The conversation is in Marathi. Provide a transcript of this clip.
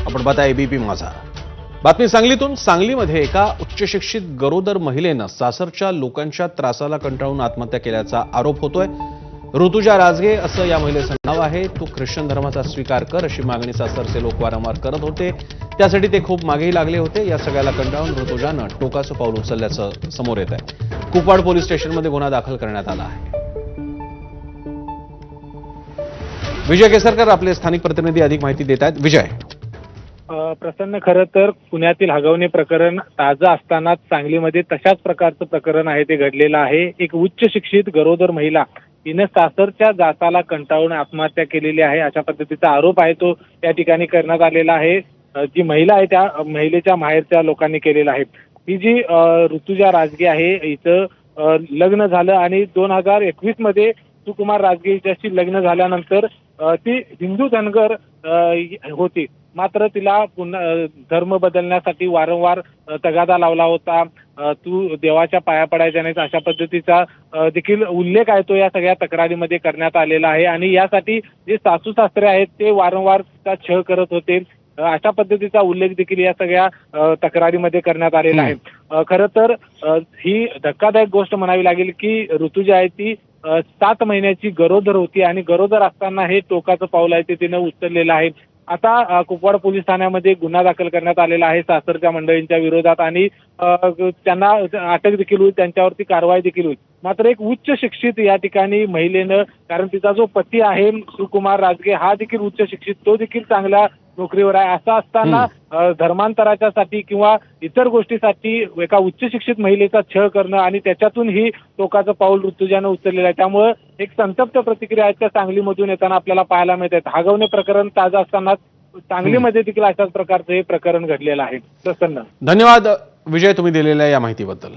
आपण पाहताय एबीपी माझा. बातमी सांगलीतून. सांगलीमध्ये एका उच्चशिक्षित गरोदर महिलेनं सासरच्या लोकांच्या त्रासाला कंटाळून आत्महत्या केल्याचा आरोप होतोय. ऋतुजा राजगे असं या महिलेचं नाव आहे. तू ख्रिश्चन धर्माचा स्वीकार कर अशी मागणी सासरचे लोक वारंवार करत होते. त्यासाठी ते खूप मागेही लागले होते. या सगळ्याला कंटाळून ऋतुजानं टोकाचं पाऊल उचलल्याचं समोर येत आहे. कुपवाड पोलीस स्टेशनमध्ये गुन्हा दाखल करण्यात आला आहे. विजय केसरकर आपले स्थानिक प्रतिनिधी अधिक माहिती देत आहेत. विजय. प्रसन्न, खरं तर पुण्यातील हगवणे प्रकरण ताजं असतानाच सांगलीमध्ये तशाच प्रकारचं प्रकरण आहे ते घडलेलं आहे. एक उच्च शिक्षित गरोदर महिला तिने सासरच्या जाचाला कंटाळून आत्महत्या केलेली आहे अशा पद्धतीचा आरोप आहे तो या ठिकाणी करण्यात आलेला आहे. जी महिला आहे त्या महिलेच्या माहेरच्या लोकांनी केलेला आहे. ही जी ऋतुजा राजगे आहे हिचं लग्न झालं आणि 2021 मध्ये सुकुमार राजगे हिच्याशी लग्न झाल्यानंतर ती हिंदू धनगर होती. मात्र तिला पुन्हा धर्म बदलण्यासाठी वारंवार तगादा लावला होता. तू देवाच्या पाया पडायच्या नाहीत अशा पद्धतीचा देखील उल्लेख आहे तो या सगळ्या तक्रारीमध्ये करण्यात आलेला आहे. आणि यासाठी जे सासू सासरे आहेत ते वारंवार तिचा छळ करत होते अशा पद्धतीचा उल्लेख देखील या सगळ्या तक्रारीमध्ये करण्यात आलेला आहे. खरं तर ही धक्कादायक गोष्ट म्हणावी लागेल की ऋतुजा आहे ती 7 महिन्याची गरोदर होती आणि गरोदर असताना हे टोकाचं पाऊल आहे ते तिनं उचललेलं आहे. आता कुपवाड पोलीस ठाण्यामध्ये गुन्हा दाखल करण्यात आलेला आहे सासरच्या मंडळींच्या विरोधात आणि त्यांना अटक देखील होईल, त्यांच्यावरती कारवाई देखील होईल. मात्र एक उच्च शिक्षित या ठिकाणी महिलेनं, कारण तिचा जो पती आहे सुकुमार राजगे हा देखील उच्च शिक्षित, तो देखील चांगल्या नोकरीवर आहे. असं असताना धर्मांतराच्यासाठी किंवा इतर गोष्टीसाठी एका उच्च शिक्षित महिलेचा छळ करणं आणि त्याच्यातून ही टोकाचं पाऊल ऋतुजानं उचललेलं आहे. त्यामुळे एक संतप्त प्रतिक्रिया आहेत त्या सांगलीमधून येताना आपल्याला पाहायला मिळत आहेत. हगवणे प्रकरण ताजं असताना सांगलीमध्ये देखील अशाच प्रकारचं हे प्रकरण घडलेलं आहे. प्रसन्न. धन्यवाद विजय, तुम्ही दिलेल्या या माहितीबद्दल.